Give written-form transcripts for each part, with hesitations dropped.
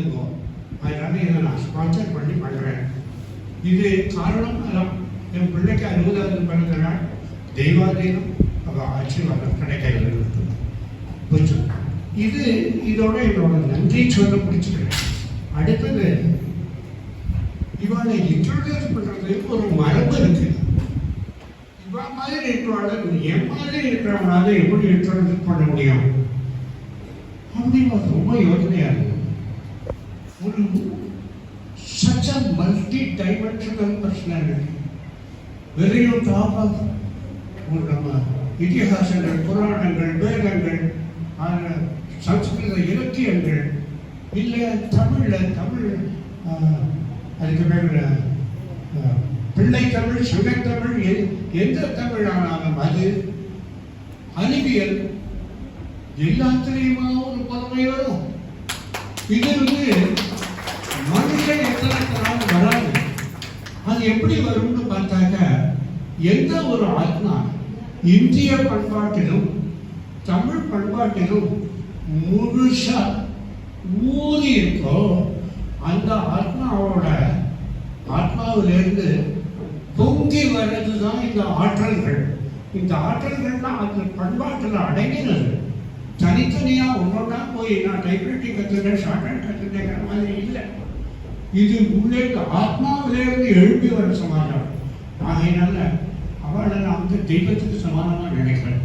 பண்ணுங்க. அதனால இதை நான் ஸ்பான்சர் பண்ணி பண்ணுறேன். இது காரணம் அதான் என் பிள்ளைக்கு 60வது பிறந்த நாள் தெய்வாதீனம் அவள் ஆசீர்வாதம் கிடைக்கிறது போச்சு. இதோட என்னோட நன்றி சொல்ல பிடிச்சிக்கிறேன். அடுத்தது இவளை இன்ட்ரோடியூஸ் பண்ணுறது ஒரு மரபு இருக்கு. இவ மாதிரி இருக்கிறவள என் மாதிரி இருக்கிறவங்களால எப்படி இன்ட்ரோடியூஸ் பண்ண முடியும் அப்படின்னு ரொம்ப யோசனையா இருக்கு. ஒரு such a multi-dimensional personality, வெறியும் டாப் நம்ம இதிகாசங்கள், புராணங்கள், வேதங்கள், சம்ஸ்கிருத இலக்கியங்கள், இல்லை தமிழ் அதுக்கு பேர் பிள்ளை தமிழ், சங்கத்தமிழ், எந்த தமிழ் ஆனாலும் அது அறிவியல் எல்லாத்திலையுமா ஒரு புலமை வரும். இது மனுஷன் எத்தனை நாள் வராது. அது எப்படி வரும்னு பார்த்தாக்க எந்த ஒரு ஆத்மா இந்திய பண்பாட்டிலும் தமிழ் பண்பாட்டிலும் முழுசா ஊறி இருக்கோ அந்த ஆத்மாவிலிருந்து பொங்கி வர்றதுதான் இந்த ஆற்றல்கள். இந்த ஆற்றல்கள்லாம் அந்த பண்பாட்டில் அடங்கினது. தனித்தனியா ஒன்னொன்னா போய் நான் டைப்ரைட்டிங் கற்றுக்கிறேன், ஷார்ட் ஹேண்ட் கற்றுக்கிறேங்கிற மாதிரி இல்லை. இது உள்ளே ஆத்மாவிலிருந்து எழுப்பி வர சமாதானம். ஆகையினால அவளை நான் தெய்வத்துக்கு சமாதானமாக நினைக்கிறேன்.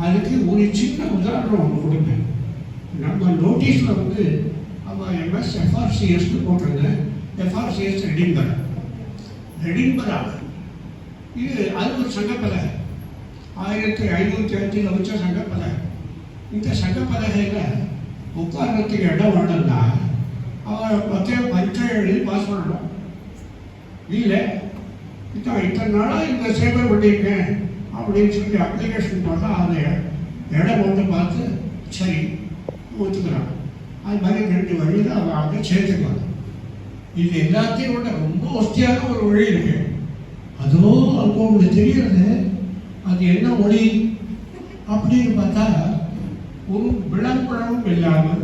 அதுக்கு ஒரு சின்ன உதாரணம் ஒன்று கொடுப்பேன். நம்ம நோட்டீஸில் அவள் எம்எஸ் எஃப்ஆர்சிஎஸ்னு போட்டிருந்தேன். எஃப்ஆர்சிஎஸ் ரெடின்பரா அது ஒரு சங்கப்பலகை. 1505 வச்ச சங்கப்பலகை. இந்த சங்கப்பலகையில் உட்கார்றதுக்கு இடம் வேணும்னா அவள் பரீட்சை எழுதி பாஸ் பண்ணணும். இல்லை இத்தனை நாளாக இந்த சேவை பண்ணியிருக்கேன் அப்படின்னு சொல்லி அப்ளிகேஷன் பார்த்தா அதை இடம் பார்த்து சரி ஒத்துக்கிறான். அது மாதிரி 2 வழியில் அவள் அங்கே சேர்த்துக்கலாம். இது எல்லாத்தையும் விட ரொம்ப வசதியான ஒரு வழி இருக்கு. அதோ அப்போ உங்களுக்கு தெரியுறது அது என்ன மொழி அப்படின்னு பார்த்தா ஒரு விளம்பரமும் இல்லாமல்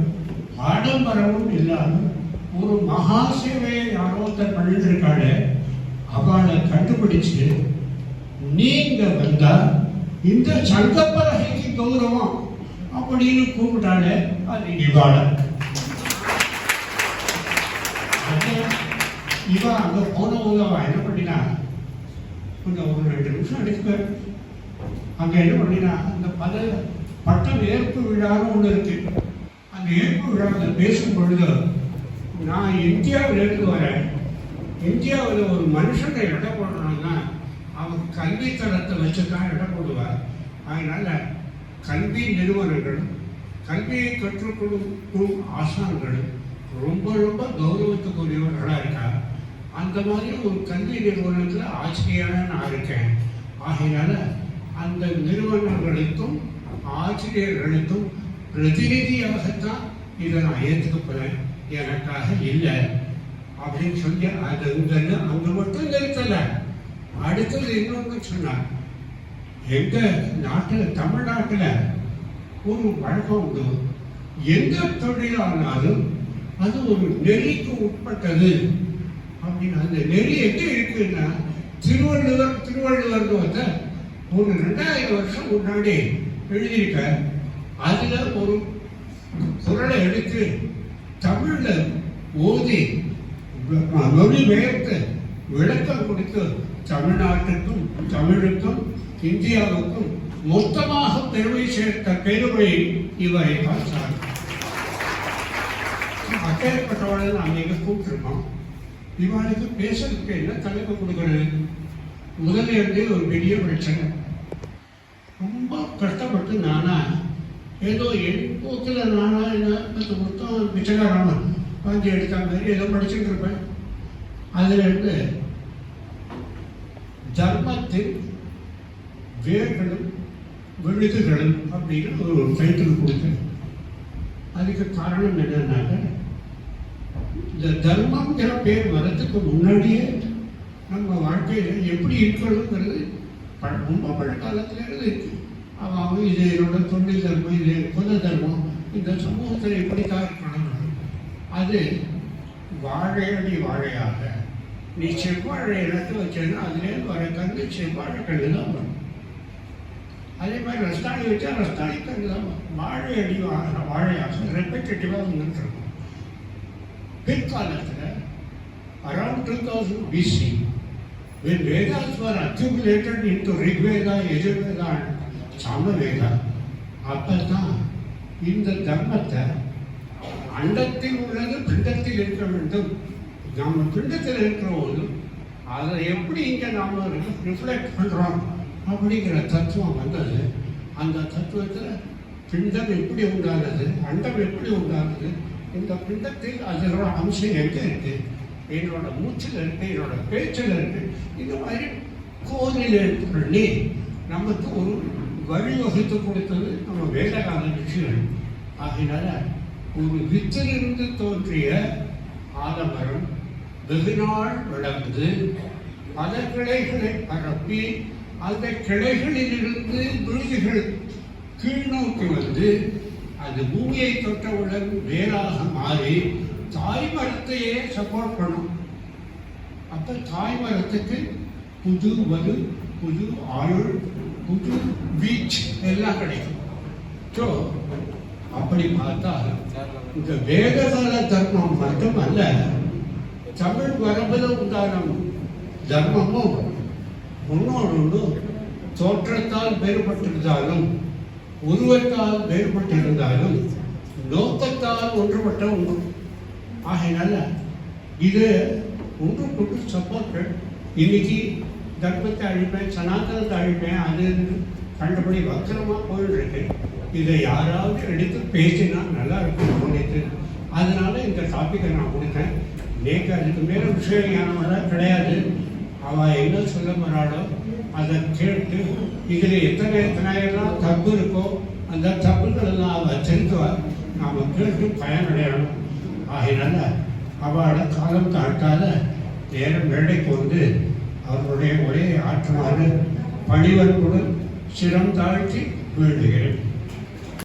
ஆடம்பரமும் இல்லாமல் ஒரு மகா சேவையை யாரோ பண்ணிருக்காளே அவளை கண்டுபிடிச்சு நீங்க வந்தா இந்த சங்கப்பலகைக்கு கௌரவம் அப்படின்னு கூப்பிட்டாலே அது இவாள. இவ அங்க போனவங்க அவ என்ன பண்ணினா கொஞ்சம் ஒரு 2 நிமிஷம் எடுக்க அங்க என்ன பண்ணினா அந்த பட்டம் ஏற்பு விழான்னு ஒன்று இருக்கு. அந்த ஏற்பு விழாவில் பேசும் பொழுது நான் இந்தியாவிலிருந்து வரேன். இந்தியாவில் ஒரு மனுஷனை இடம் போடணும்னா அவன் கல்வி தரத்தை வச்சுதான் இடம் போடுவார். அதனால கல்வி நிறுவனங்களும் கல்வியை கற்றுக் கொடுக்கும் ஆசான்களும் ரொம்ப ரொம்ப கௌரவத்துக்குரியவர்களாக இருக்கா. அந்த மாதிரி ஒரு கல்வி நிறுவனத்தில் ஆசிரியராக நான் இருக்கேன். ஆகையினால அந்த நிறுவனங்களுக்கும் ஆசிரியர்களுக்கும் பிரதிநிதியாகத்தான் இதை நான் ஏற்றுக்கப்போறேன், எனக்காக இல்லை அப்படின்னு சொல்லி அது அங்கே மட்டும் நிறுத்தல. அடுத்தது இன்னொன்று சொன்னார். எங்க நாட்டில் தமிழ்நாட்டில் ஒரு வழக்கம் உண்டு. எந்த தொழிலானாலும் அது ஒரு நெறிக்கு உட்பட்டது அப்படின்னு. அந்த நெறி எங்க இருக்குன்னா திருவள்ளுவர் ஒரு 2000 வருஷம் முன்னாடி எழுதியிருக்க. அதுல ஒரு குரலை எடுத்து தமிழ்ல ஓதி மொழிபெயர்த்து விளக்கம் கொடுத்து தமிழ்நாட்டுக்கும் தமிழுக்கும் இந்தியாவுக்கும் மொத்தமாக பெருமை சேர்த்த பெருமை இவரை பார்த்தார். அப்பேற்பட்டவளை நாம் எங்க கூப்பிட்டுருக்கோம். இவளுக்கு பேசுறதுக்கு என்ன தலைப்பு கொடுக்கிறது? முதல்ல இருந்தே ஒரு பெரிய பிரச்சனை. ரொம்ப கஷ்டப்பட்டு நானா ஏதோ என் போக்கில் நானா என்ன மொத்தம் பிச்சைக்காரான வாங்கி எடுத்த மாதிரி ஏதோ படிச்சுட்டு இருப்பேன். அதுல இருந்து தர்மத்தின் வேர்களும் விழுதுகளும் அப்படின்னு ஒரு டைட்டில் கொடுத்தேன். அதுக்கு காரணம் என்னன்னாக்க இந்த தர்மங்கிற பேர் வரத்துக்கு முன்னாடியே நம்ம வாழ்க்கையில் எப்படி இருக்கணுங்கிறது ரொம்ப பழக்காலத்துல இருக்கு. அவங்க இது என்னோட தொழில் தர்மம், இது பொது தர்மம், இந்த சமூகத்தில் எப்படி தான் இருக்கணும். அது வாழையடி வாழையாக நீ செவ்வாழை எடுத்து வச்சேன்னா அதுலேருந்து வர கன்று செவ்வாழை கன்று தான் வரும். அதே மாதிரி ரஸ்தாளி வச்சா ரஸ்தாளி கன்று தான் வரும். வாழையடி வாழையாக ரெப்படேட்டிவாக வந்துட்டு இருக்கும். பிற்காலத்தில் around 2000 BC, when Vedas were accumulated into Rigveda, Yajurveda and Samaveda, அப்பதான் இந்த தர்மத்தை அண்டத்தில் உள்ளது பிண்டத்தில் இருக்க வேண்டும், நம்ம பிண்டத்தில் இருக்கிற போது அதை எப்படி இங்கே நாம் ரிஃப்ளெக்ட் பண்ணுறோம் அப்படிங்கிற தத்துவம் வந்தது. அந்த தத்துவத்தில் பிண்டம் எப்படி உண்டானது, அண்டம் எப்படி உண்டானது, இந்த பிண்டத்தில் அதனோட அம்சம் எங்கே இருக்கு, என்னோட மூச்சில் இருக்கு, என்னோட பேச்சில் இருக்கு, இந்த மாதிரி கோரிலேட் பண்ணி நமக்கு ஒரு வழிவகுத்து கொடுத்தது நம்ம வேதகால ரிஷிகள். ஆகினால ஒரு வித்திலிருந்து தோன்றிய ஆலமரம் வெகுநாள் வளர்ந்து பல கிளைகளை பரப்பி அந்த கிளைகளிலிருந்து விருதுகள் கீழ்நோக்கி வந்து அது பூமியை தொட்டவுடன் வேறாக மாறி தாய் மரத்தையே சப்போர்ட் பண்ணும். அப்போ தாய் மரத்துக்கு புது வலு, புது ஆயுள், புது பீச் எல்லாம் கிடைக்கும். ஸோ அப்படி பார்த்தா இந்த வேதகால தர்மம் மட்டுமல்ல, தமிழ் மரபில் உண்டான தர்மமும் ஒன்றோடு தோற்றத்தால் வேறுபட்டிருந்தாலும், உருவத்தால் வேறுபட்டிருந்தாலும், நோக்கத்தால் ஒன்றுபட்ட உண்டு. ஆகையினால இது ஒன்றுக்கொன்று சப்போர்ட்டட். இன்னைக்கு தர்மத்தை அழிப்பேன், சனாதனத்தை அழிப்பேன், அது கண்டபடி வக்கரமாக போயிட்டு இருக்கு. இதை யாராவது எடுத்து பேசினா நல்லா இருக்கும் தோணித்து. அதனால இந்த டாப்பிக்கை நான் கொடுத்தேன். நேற்று அதுக்கு மேலே விஷயம் ஞானமெல்லாம் கிடையாது. அவள் என்ன சொல்ல போகிறாளோ அதை கேட்டு இதில் எத்தனையெல்லாம் தப்பு இருக்கோ அந்த தப்புகளெல்லாம் அவள் திருத்துவாள். நாம் கேட்டு பயனடையணும். ஆகினால அவளை காலம் தாழ்த்தாத நேரம் மேடைக்கு வந்து அவர்களுடைய ஒரே ஆற்றுமாறு பணிவன்புடன் சிரம் தாழ்த்தி வேண்டுகிறேன்.